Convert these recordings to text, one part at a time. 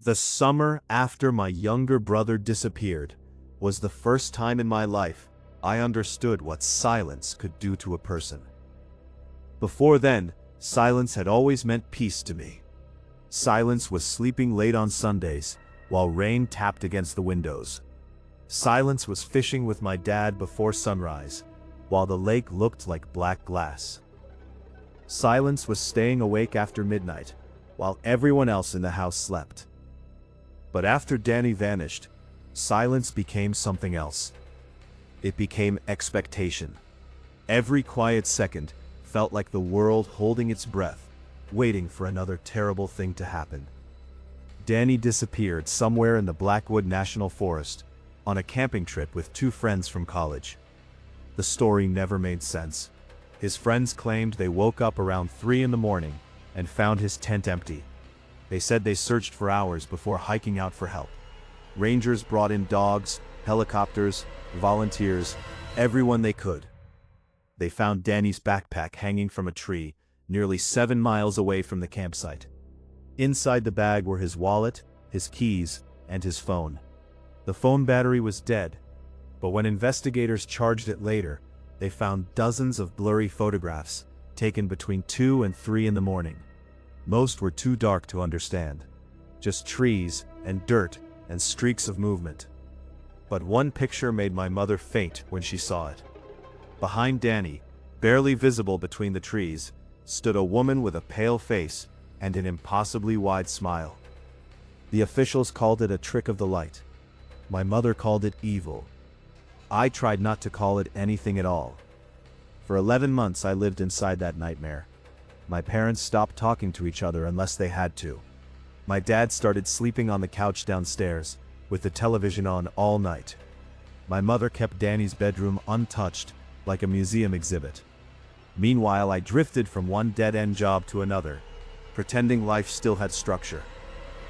The summer after my younger brother disappeared was the first time in my life I understood what silence could do to a person. Before then, silence had always meant peace to me. Silence was sleeping late on Sundays while rain tapped against the windows. Silence was fishing with my dad before sunrise while the lake looked like black glass. Silence was staying awake after midnight while everyone else in the house slept. But after Danny vanished, silence became something else. It became expectation. Every quiet second felt like the world holding its breath, waiting for another terrible thing to happen. Danny disappeared somewhere in the Blackwood National Forest on a camping trip with two friends from college. The story never made sense. His friends claimed they woke up around 3 in the morning and found his tent empty. They said they searched for hours before hiking out for help. Rangers brought in dogs, helicopters, volunteers, everyone they could. They found Danny's backpack hanging from a tree, nearly 7 miles away from the campsite. Inside the bag were his wallet, his keys, and his phone. The phone battery was dead, but when investigators charged it later, they found dozens of blurry photographs taken between 2 and 3 in the morning. Most were too dark to understand. Just trees and dirt and streaks of movement. But one picture made my mother faint when she saw it. Behind Danny, barely visible between the trees, stood a woman with a pale face and an impossibly wide smile. The officials called it a trick of the light. My mother called it evil. I tried not to call it anything at all. For 11 months I lived inside that nightmare. My parents stopped talking to each other unless they had to. My dad started sleeping on the couch downstairs, with the television on all night. My mother kept Danny's bedroom untouched, like a museum exhibit. Meanwhile, I drifted from one dead-end job to another, pretending life still had structure.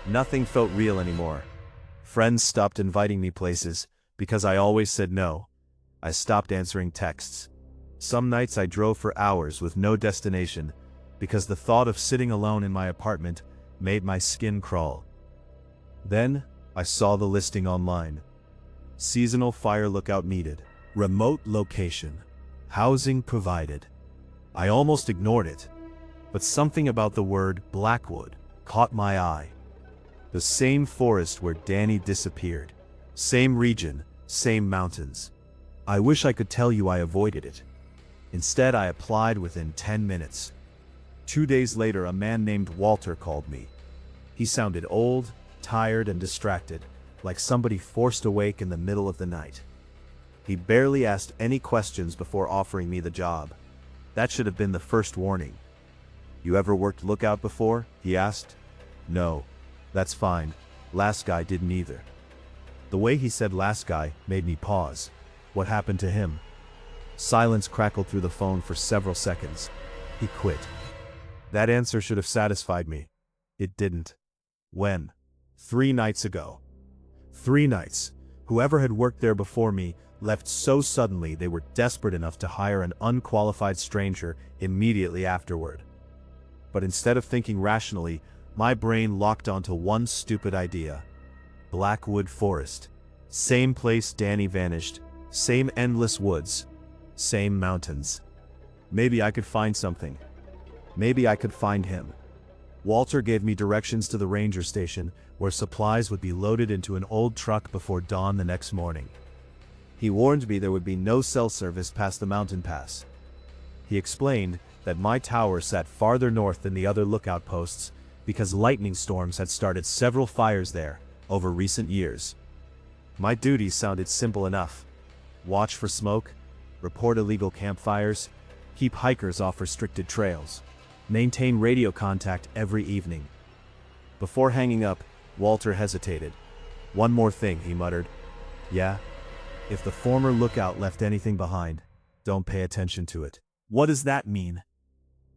Nothing felt real anymore. Friends stopped inviting me places because I always said no. I stopped answering texts. Some nights I drove for hours with no destination because the thought of sitting alone in my apartment made my skin crawl. Then, I saw the listing online. Seasonal fire lookout needed. Remote location. Housing provided. I almost ignored it, but something about the word Blackwood caught my eye. The same forest where Danny disappeared. Same region, same mountains. I wish I could tell you I avoided it. Instead, I applied within 10 minutes. 2 days later, a man named Walter called me. He sounded old, tired, and distracted, like somebody forced awake in the middle of the night. He barely asked any questions before offering me the job. That should have been the first warning. "You ever worked lookout before?" he asked. "No, that's fine. Last guy didn't either." The way he said last guy made me pause. What happened to him? Silence crackled through the phone for several seconds. He quit. That answer should have satisfied me. It didn't. When? 3 nights ago. 3 nights. Whoever had worked there before me left so suddenly they were desperate enough to hire an unqualified stranger immediately afterward. But instead of thinking rationally, my brain locked onto one stupid idea. Blackwood Forest. Same place Danny vanished. Same endless woods. Same mountains. Maybe I could find something. Maybe I could find him. Walter gave me directions to the ranger station, where supplies would be loaded into an old truck before dawn the next morning. He warned me there would be no cell service past the mountain pass. He explained that my tower sat farther north than the other lookout posts because lightning storms had started several fires there over recent years. My duties sounded simple enough. Watch for smoke, report illegal campfires, keep hikers off restricted trails, maintain radio contact every evening. Before hanging up, Walter hesitated. "One more thing," he muttered. "Yeah? If the former lookout left anything behind, don't pay attention to it." "What does that mean?"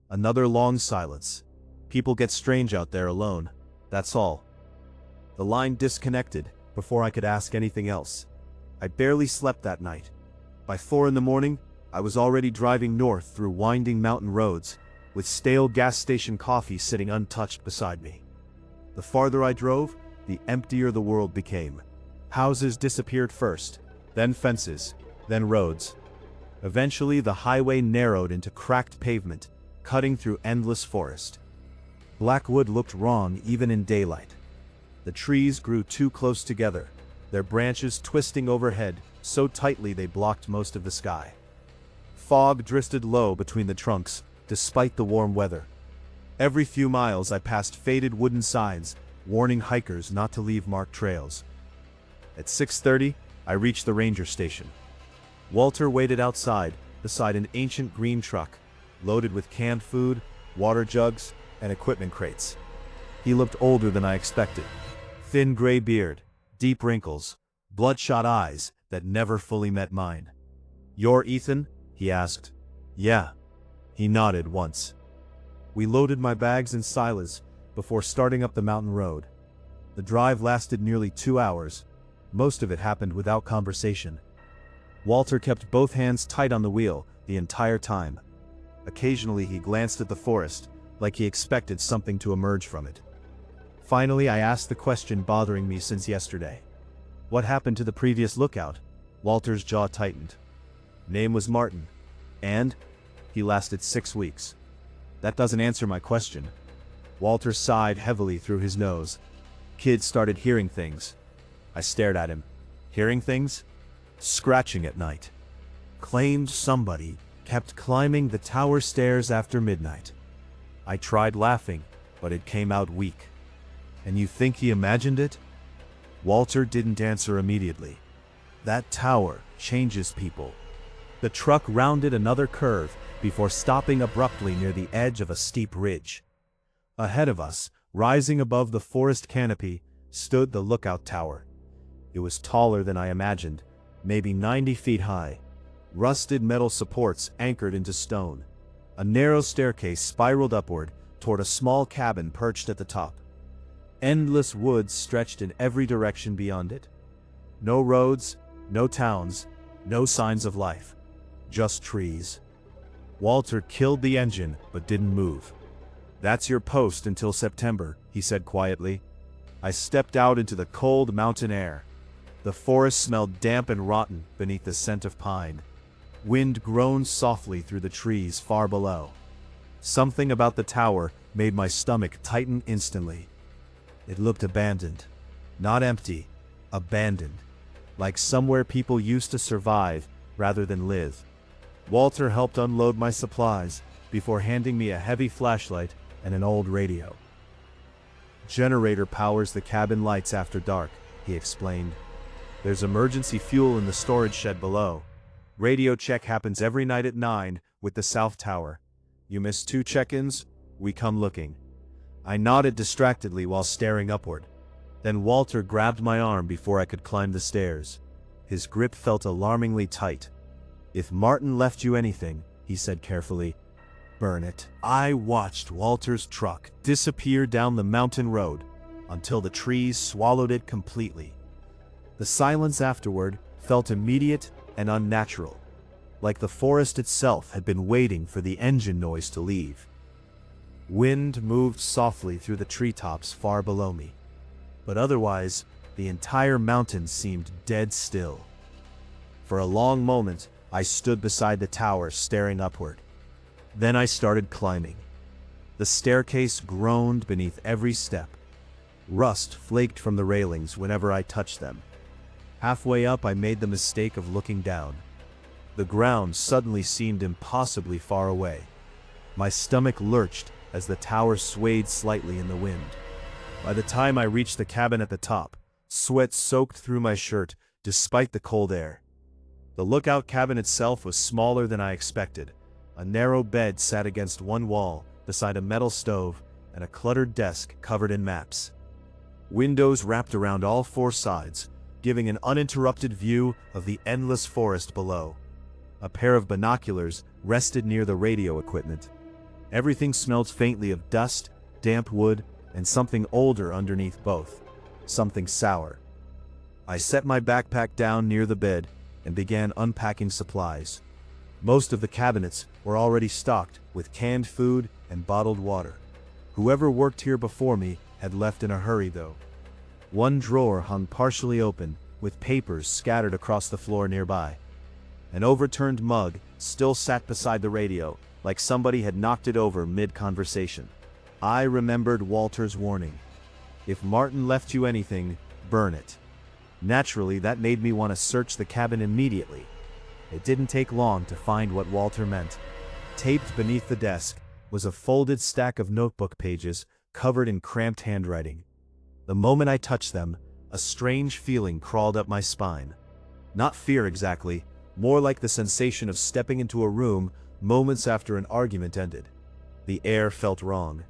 Another long silence. "People get strange out there alone. That's all." The line disconnected before I could ask anything else. I barely slept that night. By 4 in the morning, I was already driving north through winding mountain roads, with stale gas station coffee sitting untouched beside me. The farther I drove, the emptier the world became. Houses disappeared first, then fences, then roads. Eventually, the highway narrowed into cracked pavement, cutting through endless forest. Blackwood looked wrong even in daylight. The trees grew too close together, their branches twisting overhead so tightly they blocked most of the sky. Fog drifted low between the trunks, despite the warm weather. Every few miles I passed faded wooden signs, warning hikers not to leave marked trails. At 6:30, I reached the ranger station. Walter waited outside, beside an ancient green truck, loaded with canned food, water jugs, and equipment crates. He looked older than I expected. Thin gray beard, deep wrinkles, bloodshot eyes that never fully met mine. "You're Ethan?" he asked. "Yeah." He nodded once. We loaded my bags in Silas before starting up the mountain road. The drive lasted nearly 2 hours. Most of it happened without conversation. Walter kept both hands tight on the wheel the entire time. Occasionally he glanced at the forest, like he expected something to emerge from it. Finally, I asked the question bothering me since yesterday. "What happened to the previous lookout?" Walter's jaw tightened. "Name was Martin. And he lasted 6 weeks." "That doesn't answer my question." Walter sighed heavily through his nose. "Kids started hearing things." I stared at him. "Hearing things?" "Scratching at night. Claimed somebody kept climbing the tower stairs after midnight." I tried laughing, but it came out weak. "And you think he imagined it?" Walter didn't answer immediately. "That tower changes people." The truck rounded another curve before stopping abruptly near the edge of a steep ridge. Ahead of us, rising above the forest canopy, stood the lookout tower. It was taller than I imagined, maybe 90 feet high. Rusted metal supports anchored into stone. A narrow staircase spiraled upward toward a small cabin perched at the top. Endless woods stretched in every direction beyond it. No roads, no towns, no signs of life. Just trees. Walter killed the engine but didn't move. "That's your post until September," he said quietly. I stepped out into the cold mountain air. The forest smelled damp and rotten beneath the scent of pine. Wind groaned softly through the trees far below. Something about the tower made my stomach tighten instantly. It looked abandoned. Not empty, abandoned. Like somewhere people used to survive rather than live. Walter helped unload my supplies before handing me a heavy flashlight and an old radio. "Generator powers the cabin lights after dark," he explained. "There's emergency fuel in the storage shed below. Radio check happens every night at 9 with the south tower. You miss 2 check-ins, we come looking." I nodded distractedly while staring upward. Then Walter grabbed my arm before I could climb the stairs. His grip felt alarmingly tight. "If Martin left you anything," he said carefully, "burn it." I watched Walter's truck disappear down the mountain road until the trees swallowed it completely. The silence afterward felt immediate and unnatural, like the forest itself had been waiting for the engine noise to leave. Wind moved softly through the treetops far below me, but otherwise, the entire mountain seemed dead still. For a long moment, I stood beside the tower staring upward. Then I started climbing. The staircase groaned beneath every step. Rust flaked from the railings whenever I touched them. Halfway up, I made the mistake of looking down. The ground suddenly seemed impossibly far away. My stomach lurched as the tower swayed slightly in the wind. By the time I reached the cabin at the top, sweat soaked through my shirt despite the cold air. The lookout cabin itself was smaller than I expected. A narrow bed sat against one wall, beside a metal stove and a cluttered desk covered in maps. Windows wrapped around all 4 sides, giving an uninterrupted view of the endless forest below. A pair of binoculars rested near the radio equipment. Everything smelled faintly of dust, damp wood, and something older underneath both. Something sour. I set my backpack down near the bed and began unpacking supplies. Most of the cabinets were already stocked with canned food and bottled water. Whoever worked here before me had left in a hurry though. One drawer hung partially open, with papers scattered across the floor nearby. An overturned mug still sat beside the radio, like somebody had knocked it over mid-conversation. I remembered Walter's warning. If Martin left you anything, burn it. Naturally, that made me want to search the cabin immediately. It didn't take long to find what Walter meant. Taped beneath the desk was a folded stack of notebook pages covered in cramped handwriting. The moment I touched them, a strange feeling crawled up my spine. Not fear exactly, more like the sensation of stepping into a room moments after an argument ended. The air felt wrong.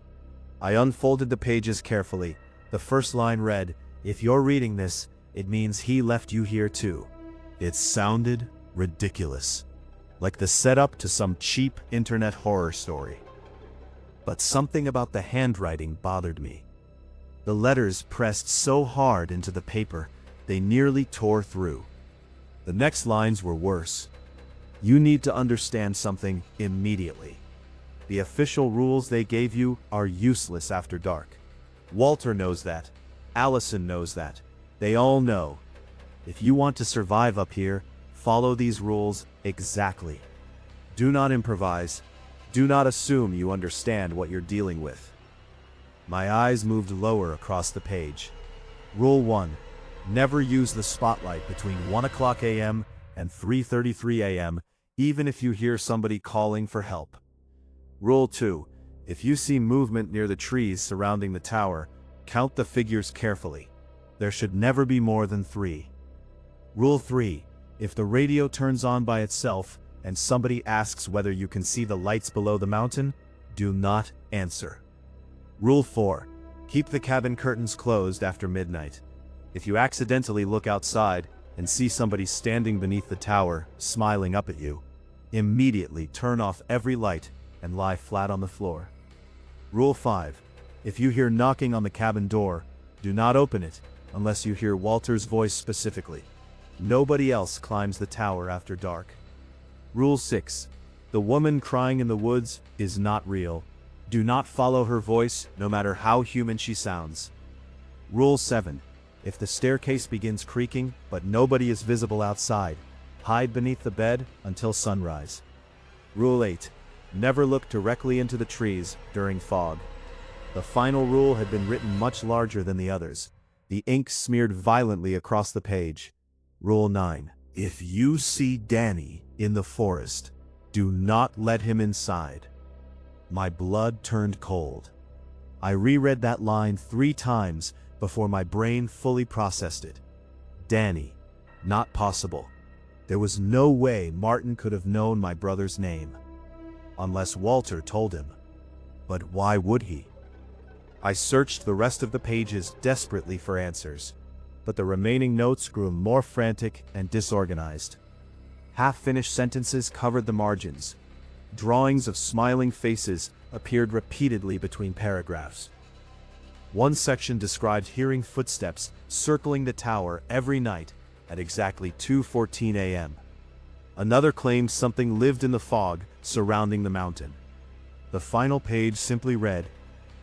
I unfolded the pages carefully. The first line read, "If you're reading this, it means he left you here too." It sounded ridiculous, like the setup to some cheap internet horror story. But something about the handwriting bothered me. The letters pressed so hard into the paper, they nearly tore through. The next lines were worse. "You need to understand something immediately. The official rules they gave you are useless after dark. Walter knows that. Allison knows that. They all know. If you want to survive up here, follow these rules exactly. Do not improvise. Do not assume you understand what you're dealing with." My eyes moved lower across the page. Rule 1. Never use the spotlight between 1 a.m. and 3:33 a.m., even if you hear somebody calling for help. Rule 2. If you see movement near the trees surrounding the tower, count the figures carefully. There should never be more than 3. Rule 3. If the radio turns on by itself and somebody asks whether you can see the lights below the mountain, do not answer. Rule 4. Keep the cabin curtains closed after midnight. If you accidentally look outside and see somebody standing beneath the tower, smiling up at you, immediately turn off every light and lie flat on the floor. Rule 5. If you hear knocking on the cabin door, do not open it unless you hear Walter's voice specifically. Nobody else climbs the tower after dark. Rule 6. The woman crying in the woods is not real. Do not follow her voice, no matter how human she sounds. Rule 7. If the staircase begins creaking, but nobody is visible outside, hide beneath the bed until sunrise. Rule 8. Never look directly into the trees during fog. The final rule had been written much larger than the others. The ink smeared violently across the page. Rule 9. If you see Danny in the forest, do not let him inside. My blood turned cold. I reread that line 3 times before my brain fully processed it. Danny. Not possible. There was no way Martin could have known my brother's name. Unless Walter told him. But why would he? I searched the rest of the pages desperately for answers, but the remaining notes grew more frantic and disorganized. Half-finished sentences covered the margins. Drawings of smiling faces appeared repeatedly between paragraphs. One section described hearing footsteps circling the tower every night at exactly 2:14 a.m. Another claimed something lived in the fog surrounding the mountain. The final page simply read,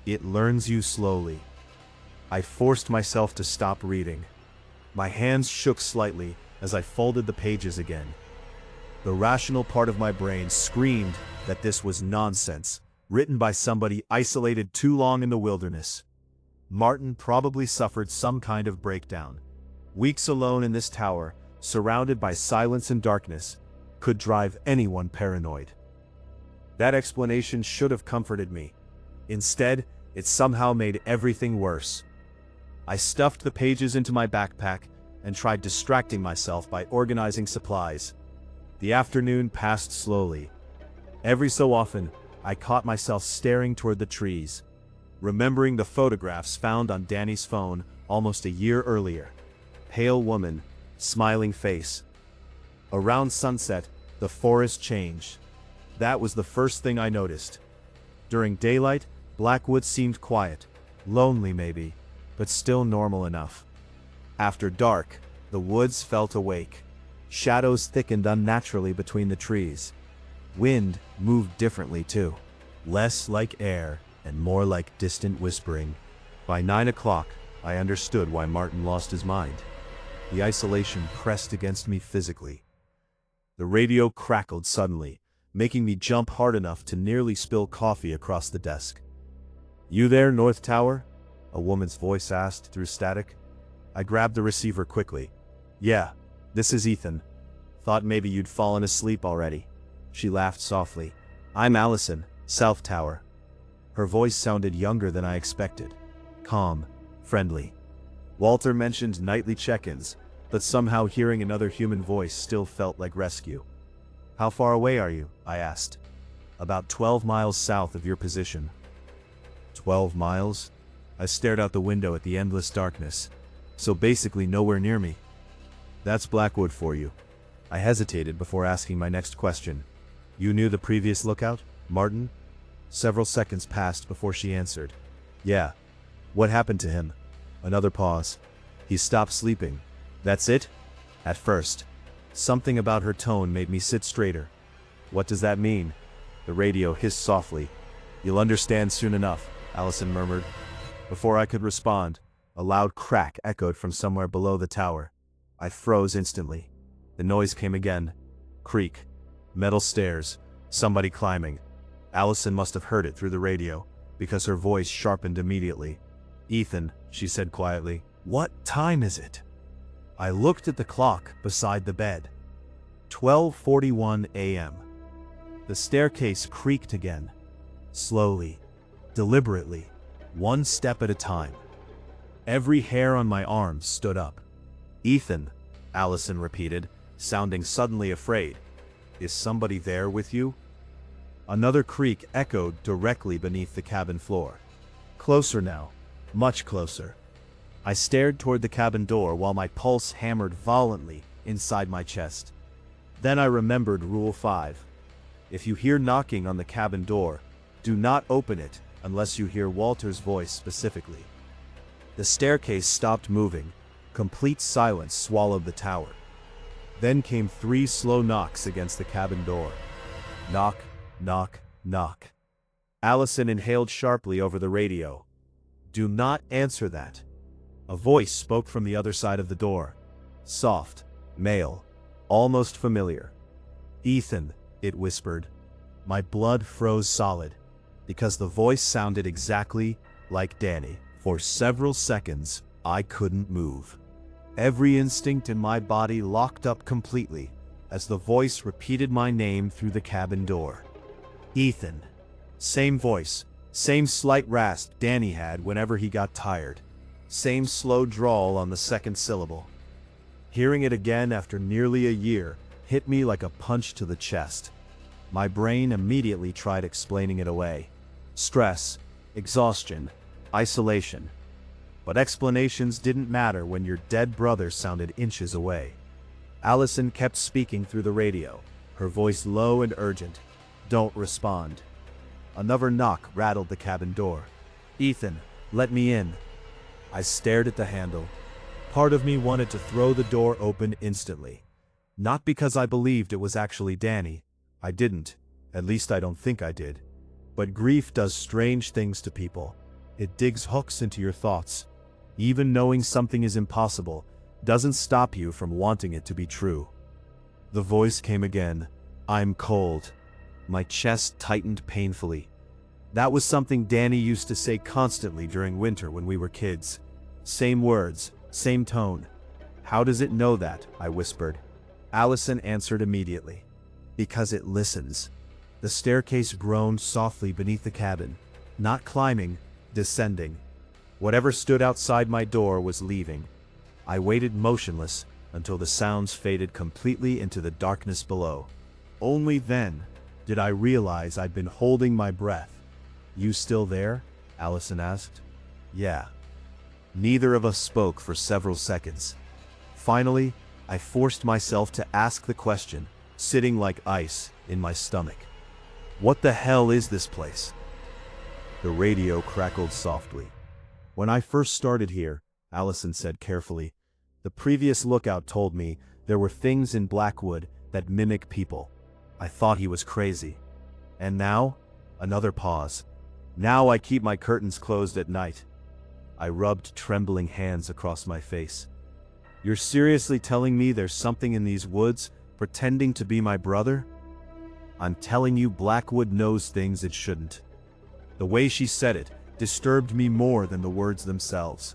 "It learns you slowly." I forced myself to stop reading. My hands shook slightly as I folded the pages again. The rational part of my brain screamed that this was nonsense, written by somebody isolated too long in the wilderness. Martin probably suffered some kind of breakdown. Weeks alone in this tower, surrounded by silence and darkness, could drive anyone paranoid. That explanation should have comforted me. Instead, it somehow made everything worse. I stuffed the pages into my backpack and tried distracting myself by organizing supplies. The afternoon passed slowly. Every so often, I caught myself staring toward the trees, remembering the photographs found on Danny's phone almost a year earlier. Pale woman, smiling face. Around sunset, the forest changed. That was the first thing I noticed. During daylight, Blackwood seemed quiet, lonely maybe, but still normal enough. After dark, the woods felt awake. Shadows thickened unnaturally between the trees. Wind moved differently too, less like air and more like distant whispering. By 9 o'clock, I understood why Martin lost his mind. The isolation pressed against me physically. The radio crackled suddenly, making me jump hard enough to nearly spill coffee across the desk. "You there, North Tower?" a woman's voice asked through static. I grabbed the receiver quickly. "Yeah, this is Ethan. Thought maybe you'd fallen asleep already." She laughed softly. "I'm Allison, South Tower." Her voice sounded younger than I expected. Calm, friendly. Walter mentioned nightly check-ins, but somehow hearing another human voice still felt like rescue. "How far away are you?" I asked. "About 12 miles south of your position." 12 miles? I stared out the window at the endless darkness. So basically nowhere near me. "That's Blackwood for you." I hesitated before asking my next question. "You knew the previous lookout, Martin?" Several seconds passed before she answered. "Yeah." "What happened to him?" Another pause. "He stopped sleeping." "That's it?" "At first." Something about her tone made me sit straighter. "What does that mean?" The radio hissed softly. "You'll understand soon enough," Allison murmured. Before I could respond, a loud crack echoed from somewhere below the tower. I froze instantly. The noise came again. Creak. Metal stairs. Somebody climbing. Allison must have heard it through the radio, because her voice sharpened immediately. "Ethan," she said quietly, "what time is it?" I looked at the clock beside the bed. 12:41 a.m. The staircase creaked again. Slowly, deliberately, one step at a time. Every hair on my arms stood up. "Ethan," Allison repeated, sounding suddenly afraid. "Is somebody there with you?" Another creak echoed directly beneath the cabin floor. Closer now, much closer. I stared toward the cabin door while my pulse hammered violently inside my chest. Then I remembered Rule 5. If you hear knocking on the cabin door, do not open it unless you hear Walter's voice specifically. The staircase stopped moving. Complete silence swallowed the tower. Then came 3 slow knocks against the cabin door. Knock, knock, knock. Allison inhaled sharply over the radio. "Do not answer that." A voice spoke from the other side of the door. Soft, male, almost familiar. "Ethan," it whispered. My blood froze solid, because the voice sounded exactly like Danny. For several seconds, I couldn't move. Every instinct in my body locked up completely as the voice repeated my name through the cabin door. "Ethan." Same voice, same slight rasp Danny had whenever he got tired. Same slow drawl on the second syllable. Hearing it again after nearly a year hit me like a punch to the chest. My brain immediately tried explaining it away. Stress, exhaustion, isolation. But explanations didn't matter when your dead brother sounded inches away. Allison kept speaking through the radio, her voice low and urgent. "Don't respond." Another knock rattled the cabin door. "Ethan, let me in." I stared at the handle. Part of me wanted to throw the door open instantly. Not because I believed it was actually Danny. I didn't. At least I don't think I did. But grief does strange things to people. It digs hooks into your thoughts. Even knowing something is impossible doesn't stop you from wanting it to be true. The voice came again. "I'm cold." My chest tightened painfully. That was something Danny used to say constantly during winter when we were kids. Same words, same tone. "How does it know that?" I whispered. Allison answered immediately. "Because it listens." The staircase groaned softly beneath the cabin. Not climbing, descending. Whatever stood outside my door was leaving. I waited motionless until the sounds faded completely into the darkness below. Only then did I realize I'd been holding my breath. "You still there?" Allison asked. "Yeah." Neither of us spoke for several seconds. Finally, I forced myself to ask the question, sitting like ice in my stomach. "What the hell is this place?" The radio crackled softly. "When I first started here," Allison said carefully, "the previous lookout told me there were things in Blackwood that mimic people. I thought he was crazy. And now?" Another pause. "Now I keep my curtains closed at night." I rubbed trembling hands across my face. You're seriously telling me there's something in these woods pretending to be my brother? I'm telling you, Blackwood knows things it shouldn't. The way she said it disturbed me more than the words themselves.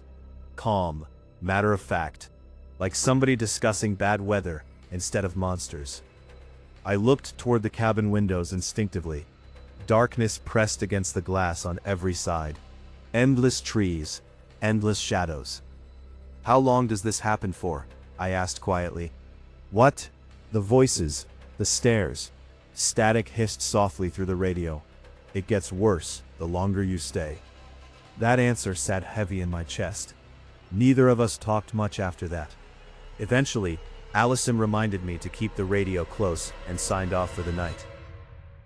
Calm, matter of fact, like somebody discussing bad weather instead of monsters. I looked toward the cabin windows instinctively. Darkness pressed against the glass on every side. Endless trees, endless shadows. How long does this happen for? I asked quietly. What? The voices, the stares. Static hissed softly through the radio. It gets worse the longer you stay. That answer sat heavy in my chest. Neither of us talked much after that. Eventually, Allison reminded me to keep the radio close and signed off for the night.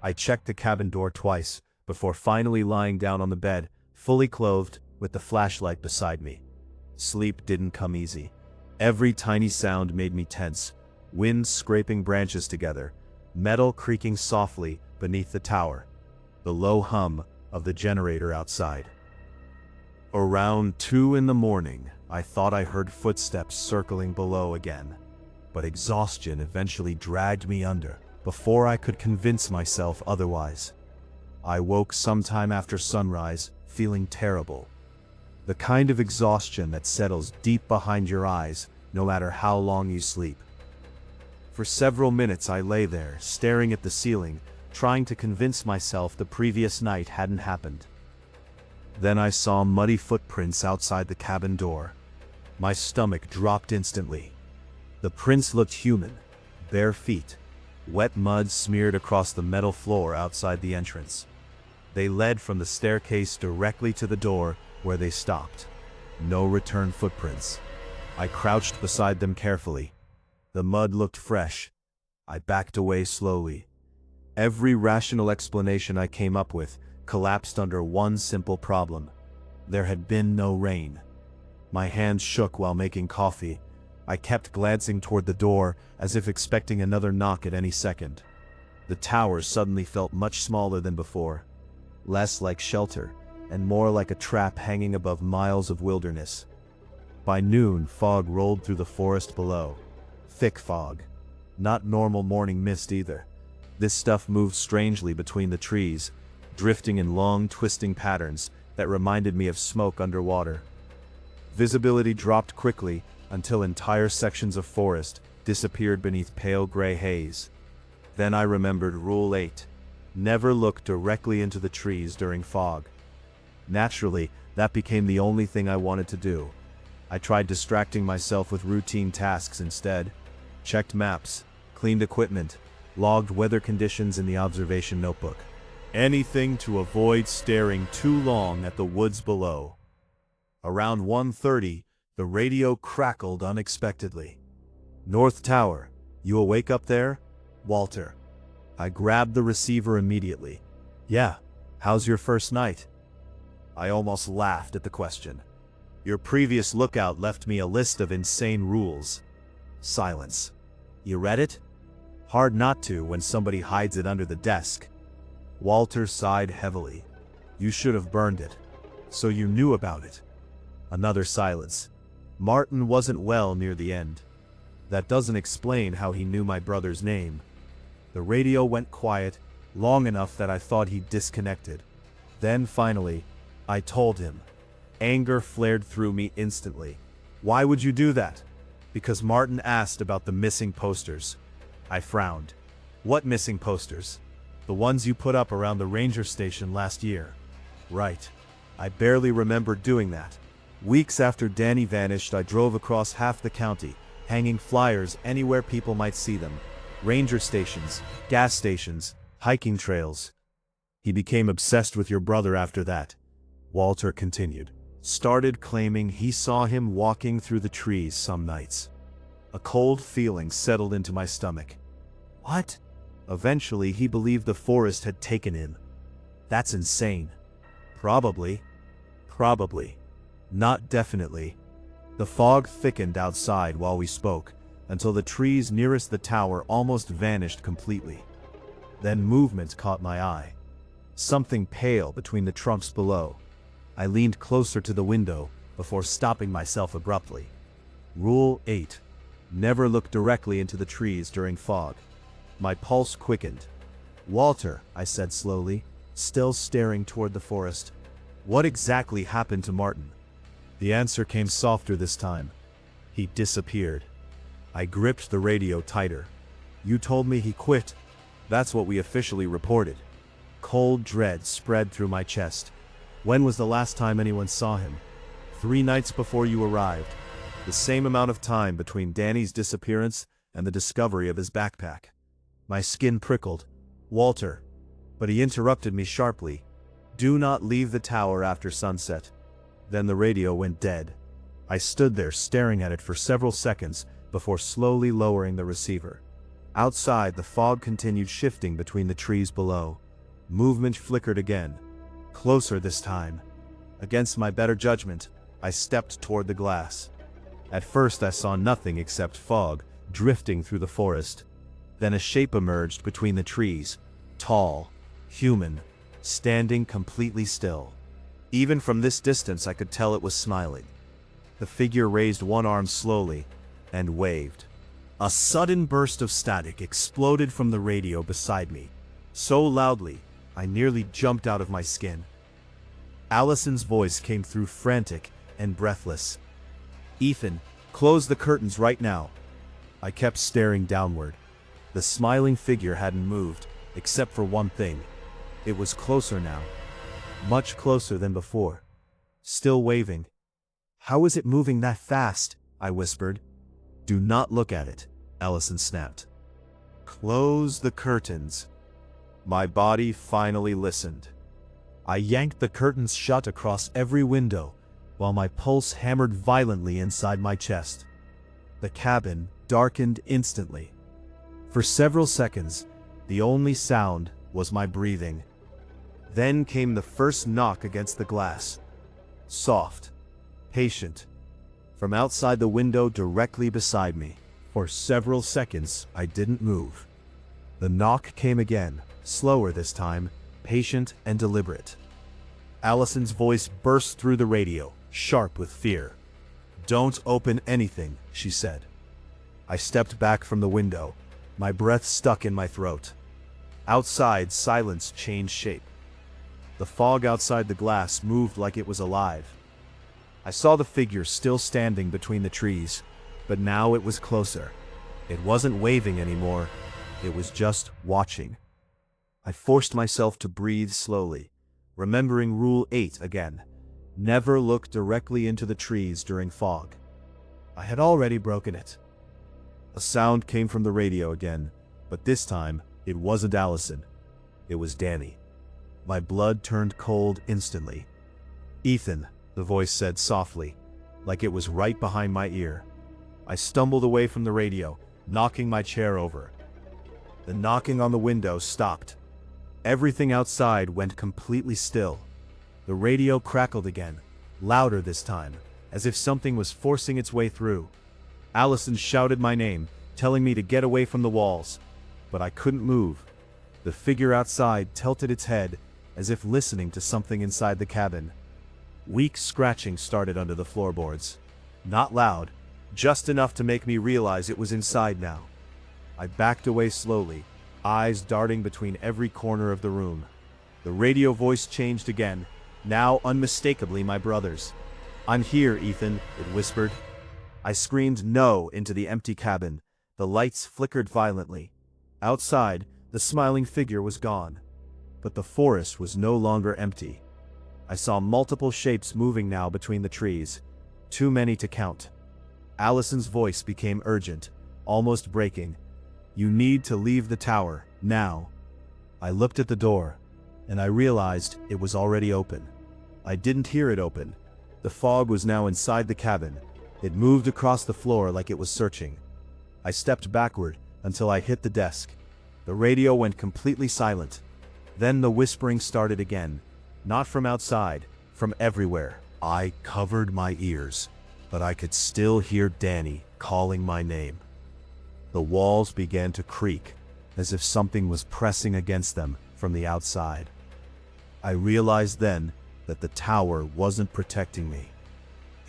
I checked the cabin door twice before finally lying down on the bed, fully clothed, with the flashlight beside me. Sleep didn't come easy. Every tiny sound made me tense. Wind scraping branches together, metal creaking softly beneath the tower, the low hum of the generator outside. Around 2 a.m, I thought I heard footsteps circling below again, but exhaustion eventually dragged me under before I could convince myself otherwise. I woke sometime after sunrise, feeling terrible. The kind of exhaustion that settles deep behind your eyes no matter how long you sleep. For several minutes I lay there, staring at the ceiling, trying to convince myself the previous night hadn't happened. Then I saw muddy footprints outside the cabin door. My stomach dropped instantly. The prints looked human, bare feet, wet mud smeared across the metal floor outside the entrance. They led from the staircase directly to the door where they stopped. No return footprints. I crouched beside them carefully. The mud looked fresh. I backed away slowly. Every rational explanation I came up with collapsed under one simple problem. There had been no rain. My hands shook while making coffee. I kept glancing toward the door as if expecting another knock at any second. The tower suddenly felt much smaller than before, less like shelter and more like a trap hanging above miles of wilderness. By noon, fog rolled through the forest below. Thick fog. Not normal morning mist either. This stuff moved strangely between the trees, drifting in long, twisting patterns that reminded me of smoke underwater. Visibility dropped quickly until entire sections of forest disappeared beneath pale gray haze. Then I remembered Rule 8. Never look directly into the trees during fog. Naturally, that became the only thing I wanted to do. I tried distracting myself with routine tasks instead. Checked maps, cleaned equipment, logged weather conditions in the observation notebook. Anything to avoid staring too long at the woods below. Around 1:30, the radio crackled unexpectedly. North Tower, you awake up there? Walter. I grabbed the receiver immediately. Yeah, how's your first night? I almost laughed at the question. Your previous lookout left me a list of insane rules. Silence. You read it? Hard not to when somebody hides it under the desk. Walter sighed heavily. You should have burned it. So you knew about it. Another silence. Martin wasn't well near the end. That doesn't explain how he knew my brother's name. The radio went quiet, long enough that I thought he'd disconnected. Then finally, I told him. Anger flared through me instantly. Why would you do that? Because Martin asked about the missing posters. I frowned. What missing posters? The ones you put up around the ranger station last year. Right. I barely remember doing that. Weeks after Danny vanished, I drove across half the county, hanging flyers anywhere people might see them. Ranger stations, gas stations, hiking trails. He became obsessed with your brother after that. Walter continued. Started claiming he saw him walking through the trees some nights. A cold feeling settled into my stomach. What? Eventually, he believed the forest had taken him. That's insane. Probably. Not definitely. The fog thickened outside while we spoke, until the trees nearest the tower almost vanished completely. Then movement caught my eye. Something pale between the trunks below. I leaned closer to the window, before stopping myself abruptly. Rule 8. Never look directly into the trees during fog. My pulse quickened. "Walter," I said slowly, still staring toward the forest, "what exactly happened to Martin?" The answer came softer this time. "He disappeared." I gripped the radio tighter. "You told me he quit." "That's what we officially reported." Cold dread spread through my chest. "When was the last time anyone saw him?" 3 nights before you arrived. The same amount of time between Danny's disappearance and the discovery of his backpack. My skin prickled. "Walter." But he interrupted me sharply. "Do not leave the tower after sunset." Then the radio went dead. I stood there staring at it for several seconds before slowly lowering the receiver. Outside, the fog continued shifting between the trees below. Movement flickered again. Closer this time. Against my better judgment, I stepped toward the glass. At first I saw nothing except fog drifting through the forest. Then a shape emerged between the trees, tall, human, standing completely still. Even from this distance I could tell it was smiling. The figure raised one arm slowly and waved. A sudden burst of static exploded from the radio beside me, so loudly I nearly jumped out of my skin. Allison's voice came through, frantic and breathless. "Ethan, close the curtains right now." I kept staring downward. The smiling figure hadn't moved, except for one thing. It was closer now. Much closer than before. Still waving. "How is it moving that fast?" I whispered. "Do not look at it," Allison snapped. "Close the curtains." My body finally listened. I yanked the curtains shut across every window, while my pulse hammered violently inside my chest. The cabin darkened instantly. For several seconds, the only sound was my breathing. Then came the first knock against the glass. Soft, patient, from outside the window directly beside me. For several seconds, I didn't move. The knock came again, slower this time, patient and deliberate. Allison's voice burst through the radio, sharp with fear. "Don't open anything," she said. I stepped back from the window, my breath stuck in my throat. Outside, silence changed shape. The fog outside the glass moved like it was alive. I saw the figure still standing between the trees, but now it was closer. It wasn't waving anymore, it was just watching. I forced myself to breathe slowly, remembering Rule 8 again. Never look directly into the trees during fog. I had already broken it. A sound came from the radio again, but this time it wasn't Allison. It was Danny. My blood turned cold instantly. "Ethan," the voice said softly, like it was right behind my ear. I stumbled away from the radio, knocking my chair over. The knocking on the window stopped. Everything outside went completely still. The radio crackled again, louder this time, as if something was forcing its way through. Allison shouted my name, telling me to get away from the walls, but I couldn't move. The figure outside tilted its head, as if listening to something inside the cabin. Weak scratching started under the floorboards. Not loud, just enough to make me realize it was inside now. I backed away slowly, eyes darting between every corner of the room. The radio voice changed again, now unmistakably my brother's. "I'm here, Ethan," it whispered. I screamed no into the empty cabin. The lights flickered violently. Outside, the smiling figure was gone. But the forest was no longer empty. I saw multiple shapes moving now between the trees, too many to count. Allison's voice became urgent, almost breaking. "You need to leave the tower, now." I looked at the door, and I realized it was already open. I didn't hear it open. The fog was now inside the cabin. It moved across the floor like it was searching. I stepped backward until I hit the desk. The radio went completely silent. Then the whispering started again, not from outside, from everywhere. I covered my ears, but I could still hear Danny calling my name. The walls began to creak, as if something was pressing against them from the outside. I realized then that the tower wasn't protecting me.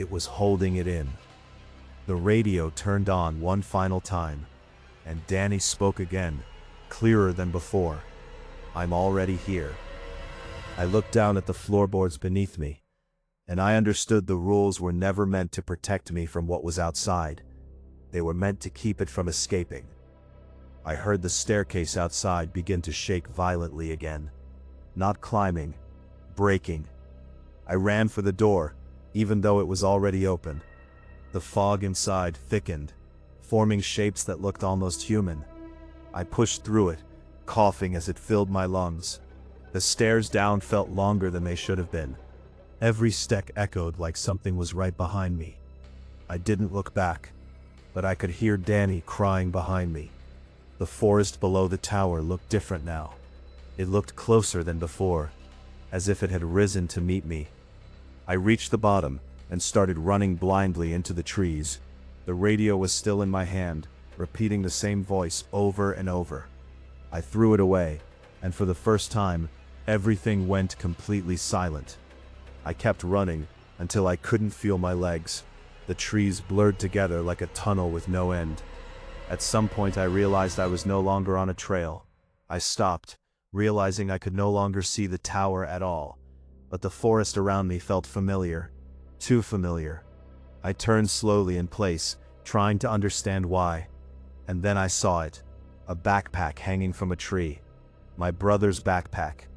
It was holding it in. The radio turned on one final time, and Danny spoke again, clearer than before. "I'm already here." I looked down at the floorboards beneath me, and I understood the rules were never meant to protect me from what was outside. They were meant to keep it from escaping. I heard the staircase outside begin to shake violently again. Not climbing, breaking. I ran for the door, even though it was already open. The fog inside thickened, forming shapes that looked almost human. I pushed through it, coughing as it filled my lungs. The stairs down felt longer than they should have been. Every step echoed like something was right behind me. I didn't look back, but I could hear Danny crying behind me. The forest below the tower looked different now. It looked closer than before, as if it had risen to meet me. I reached the bottom and started running blindly into the trees. The radio was still in my hand, repeating the same voice over and over. I threw it away, and for the first time, everything went completely silent. I kept running until I couldn't feel my legs. The trees blurred together like a tunnel with no end. At some point I realized I was no longer on a trail. I stopped, realizing I could no longer see the tower at all. But the forest around me felt familiar. Too familiar. I turned slowly in place, trying to understand why. And then I saw it. A backpack hanging from a tree. My brother's backpack.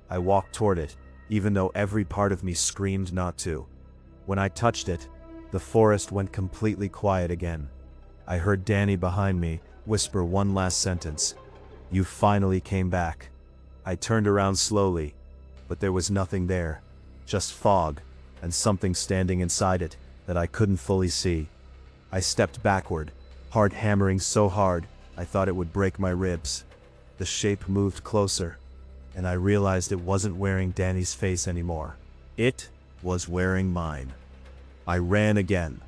I walked toward it, even though every part of me screamed not to. When I touched it, the forest went completely quiet again. I heard Danny behind me whisper one last sentence. "You finally came back." I turned around slowly, but there was nothing there. Just fog, and something standing inside it that I couldn't fully see. I stepped backward, heart hammering so hard I thought it would break my ribs. The shape moved closer, and I realized it wasn't wearing Danny's face anymore. It was wearing mine. I ran again.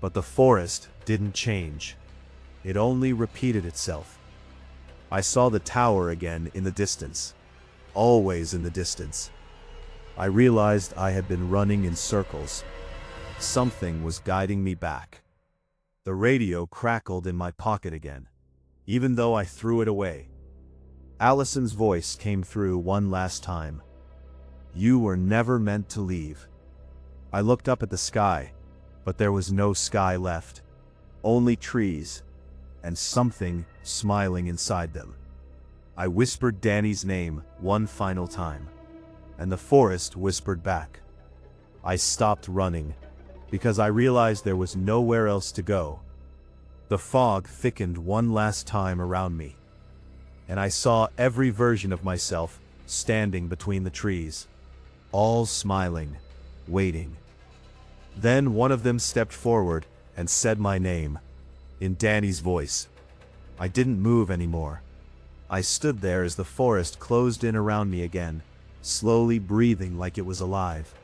But the forest didn't change. It only repeated itself. I saw the tower again in the distance. Always in the distance. I realized I had been running in circles. Something was guiding me back. The radio crackled in my pocket again, even though I threw it away. Allison's voice came through one last time. "You were never meant to leave." I looked up at the sky, but there was no sky left. Only trees, and something smiling inside them. I whispered Danny's name one final time, and the forest whispered back. I stopped running, because I realized there was nowhere else to go. The fog thickened one last time around me, and I saw every version of myself standing between the trees, all smiling, waiting. Then one of them stepped forward and said my name, in Danny's voice. I didn't move anymore. I stood there as the forest closed in around me again, slowly breathing like it was alive.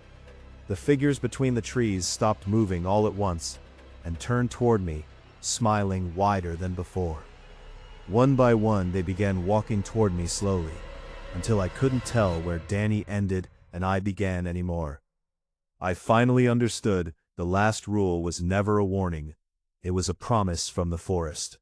The figures between the trees stopped moving all at once and turned toward me, smiling wider than before. One by one they began walking toward me slowly, until I couldn't tell where Danny ended and I began anymore. I finally understood the last rule was never a warning. It was a promise from the forest.